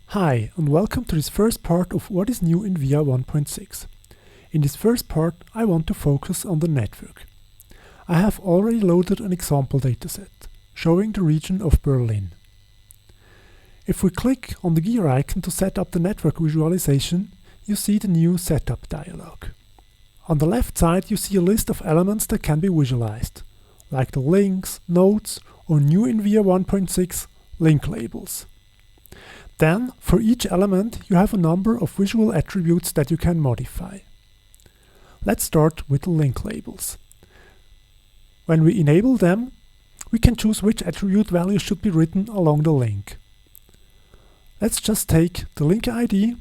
Hi, and welcome to this first part of what is new in VIA 1.6. In this first part, I want to focus on the network. I have already loaded an example dataset, showing the region of Berlin. If we click on the gear icon to set up the network visualization, you see the new setup dialog. On the left side, you see a list of elements that can be visualized, like the links, nodes, or new in VIA 1.6, link labels. Then, for each element, you have a number of visual attributes that you can modify. Let's start with the link labels. When we enable them, we can choose which attribute value should be written along the link. Let's just take the link ID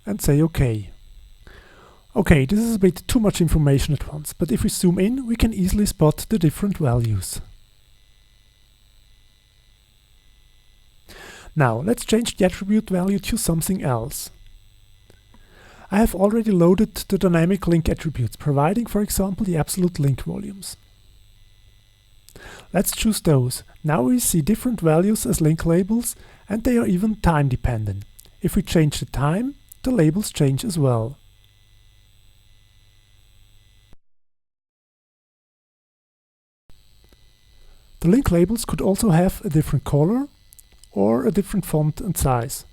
and say OK. OK, this is a bit too much information at once, but if we zoom in, we can easily spot the different values. Now, let's change the attribute value to something else. I have already loaded the dynamic link attributes, providing, for example, the absolute link volumes. Let's choose those. Now we see different values as link labels, and they are even time dependent. If we change the time, the labels change as well. The link labels could also have a different color or a different font and size.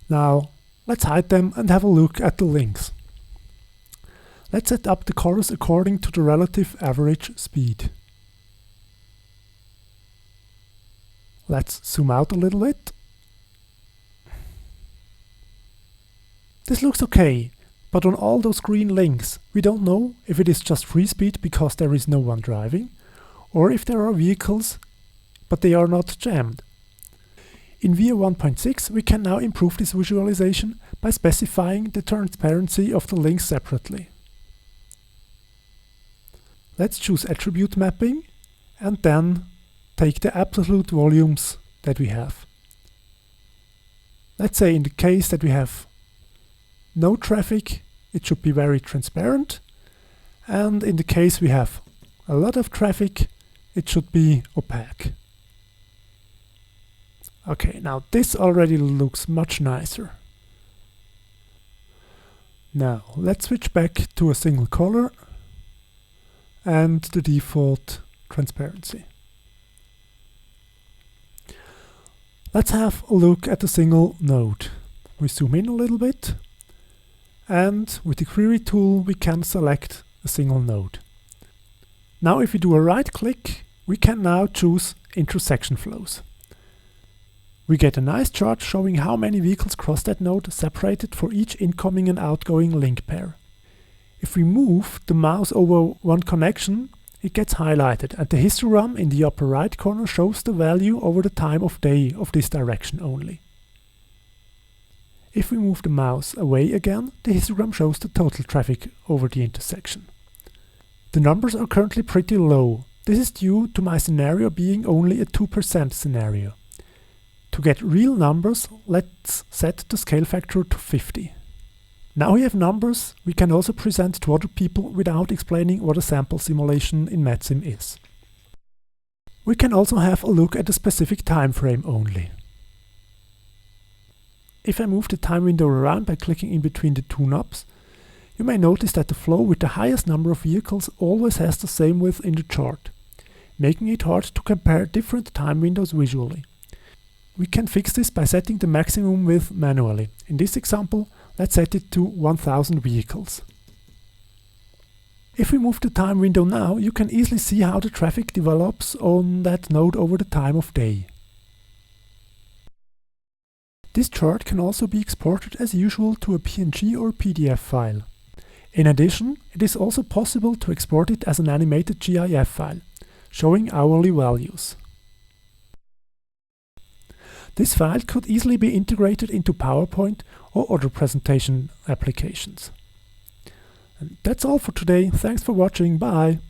Now, let's hide them and have a look at the links. Let's set up the colors according to the relative average speed. Let's zoom out a little bit. This looks okay, but on all those green links, we don't know if it is just free speed because there is no one driving, or if there are vehicles but they are not jammed. In VIA 1.6, we can now improve this visualization by specifying the transparency of the links separately. Let's choose attribute mapping and then take the absolute volumes that we have. Let's say in the case that we have no traffic, it should be very transparent, and in the case we have a lot of traffic, it should be opaque. Okay, now this already looks much nicer. Now let's switch back to a single color and the default transparency. Let's have a look at a single node. We zoom in a little bit, and with the query tool we can select a single node. Now if we do a right click, we can now choose intersection flows. We get a nice chart showing how many vehicles cross that node, separated for each incoming and outgoing link pair. If we move the mouse over one connection, it gets highlighted, and the histogram in the upper right corner shows the value over the time of day of this direction only. If we move the mouse away again, the histogram shows the total traffic over the intersection. The numbers are currently pretty low. This is due to my scenario being only a 2% scenario. To get real numbers, let's set the scale factor to 50. Now we have numbers we can also present to other people without explaining what a sample simulation in MATSIM is. We can also have a look at a specific time frame only. If I move the time window around by clicking in between the two knobs, you may notice that the flow with the highest number of vehicles always has the same width in the chart, making it hard to compare different time windows visually. We can fix this by setting the maximum width manually. In this example, let's set it to 1000 vehicles. If we move the time window now, you can easily see how the traffic develops on that node over the time of day. This chart can also be exported as usual to a PNG or PDF file. In addition, it is also possible to export it as an animated GIF file, showing hourly values. This file could easily be integrated into PowerPoint or other presentation applications. And that's all for today. Thanks for watching. Bye!